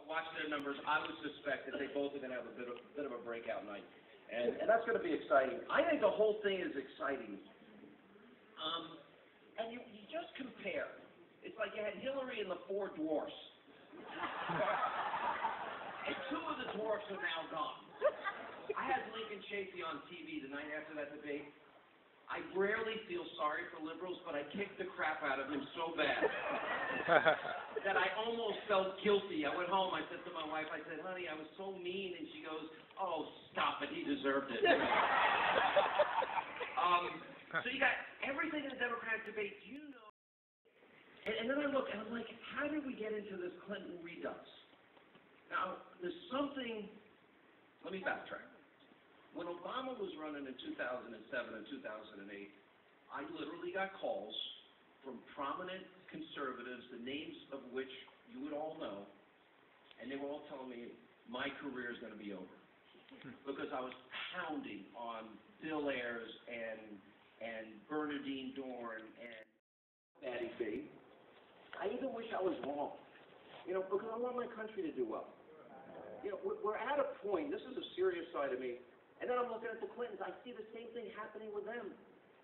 watch their numbers, I would suspect that they both are going to have a bit of a breakout night. And that's going to be exciting. I think the whole thing is exciting. And you just compare. It's like you had Hillary and the four dwarfs. And two of the dwarfs are now gone. I had Lincoln Chafee on TV the night after that debate. I rarely feel sorry for liberals, but I kicked the crap out of him so bad that I almost felt guilty. I went home, I said to my wife, I said, honey, I was so mean, and she goes, oh, stop it, he deserved it. So you got everything in the Democratic debate, you know. And then I look, and I'm like, how did we get into this Clinton redux? Now, there's something, let me backtrack. When Obama was running in 2007 and 2008, I literally got calls from prominent conservatives, the names of which you would all know, and they were all telling me my career is going to be over. Because I was pounding on Bill Ayers and Bernardine Dorn and Patty B. I even wish I was wrong, because I want my country to do well. We're at a point, this is a serious side of me, and then I'm looking at the Clintons. I see the same thing happening with them.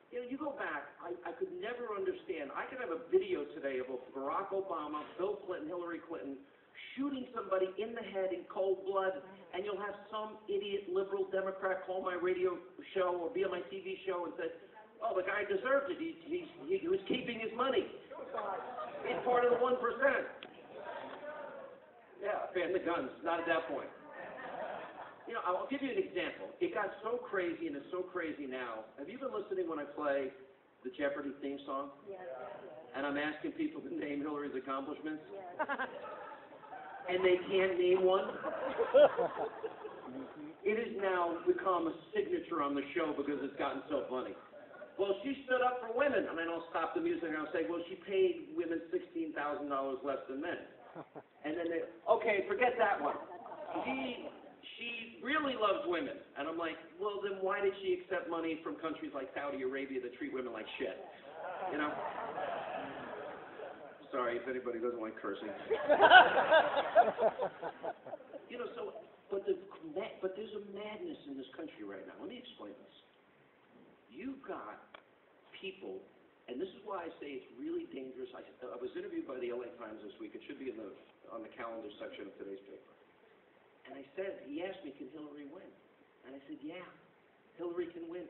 You go back, I could never understand. I could have a video today of Barack Obama, Bill Clinton, Hillary Clinton, shooting somebody in the head in cold blood, and you'll have some idiot liberal Democrat call my radio show or be on my TV show and say, oh, the guy deserved it. He was keeping his money. He's part of the 1%. Yeah, ban the guns. Not at that point. I'll give you an example. It got so crazy, and it's so crazy now. Have you been listening when I play the Jeopardy theme song? Yes. And I'm asking people to name Hillary's accomplishments? Yes. And they can't name one? It has now become a signature on the show because it's gotten so funny. Well, she stood up for women. And then I'll stop the music and I'll say, well, she paid women $16,000 less than men. And then okay, forget that one. She really loves women. And I'm like, well, then why did she accept money from countries like Saudi Arabia that treat women like shit? Sorry if anybody doesn't like cursing. But there's a madness in this country right now. Let me explain this. You've got people, and this is why I say it's really dangerous. I was interviewed by the LA Times this week. It should be on the calendar section of today's paper. And I said, he asked me, can Hillary win? And I said, yeah, Hillary can win.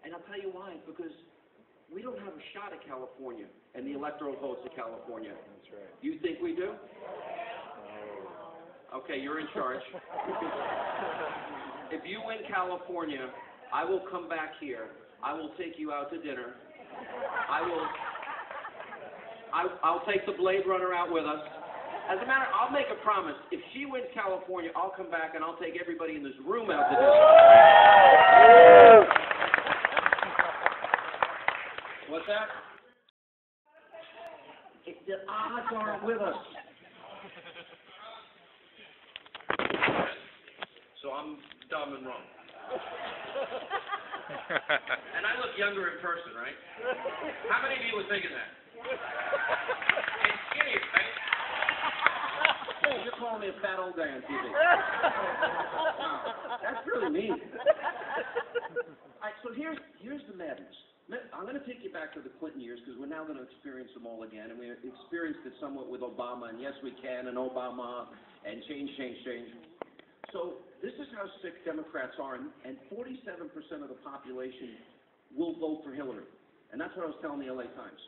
And I'll tell you why, because we don't have a shot at California and the electoral votes of California. That's right. You think we do? Okay, you're in charge. If you win California, I will come back here. I will take you out to dinner. I'll take the Blade Runner out with us. As a matter, I'll make a promise. If she wins California, I'll come back and I'll take everybody in this room out to dinner. What's that? The odds aren't with us. So I'm dumb and wrong. And I look younger in person, right? How many of you were thinking that? And skinny, right? Hey, you're calling me a fat old guy on TV. That's really mean. All right, so here's the madness. I'm going to take you back to the Clinton years because we're now going to experience them all again, and we experienced it somewhat with Obama, and yes, we can, and Obama, and change. So this is how sick Democrats are, and 47% of the population will vote for Hillary, and that's what I was telling the LA Times.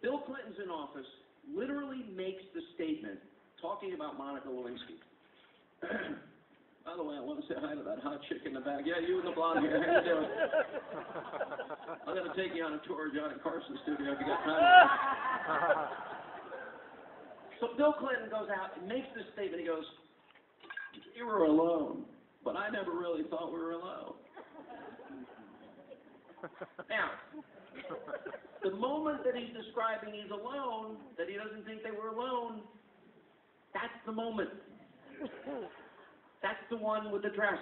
Bill Clinton's in office, literally makes the statement, talking about Monica Lewinsky. By the way, I want to say hi to that hot chick in the back. Yeah, you and the blonde hair. How you doing? I'm going to take you on a tour of Johnny Carson's studio if you got time. So Bill Clinton goes out and makes this statement. He goes, you were alone, but I never really thought we were alone. Now, the moment that he's describing he's alone, that he doesn't think they were alone, that's the moment. That's the one with the dress.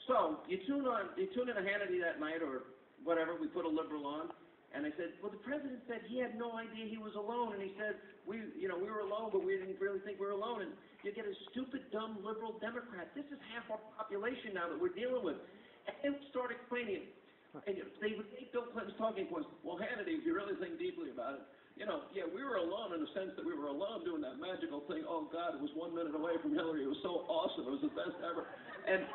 So you tune in to Hannity that night or whatever, we put a liberal on, And I said, well, the president said he had no idea he was alone, and he said, we were alone, but we didn't really think we were alone. And you get a stupid, dumb, liberal Democrat. This is half our population now that we're dealing with. And they would start explaining it. And they would take Bill Clinton's talking points. Well, Hannity, if you really think deeply about it, yeah, we were alone in the sense that we were alone doing that magical thing. Oh, God, it was 1 minute away from Hillary. It was so awesome. It was the best ever. And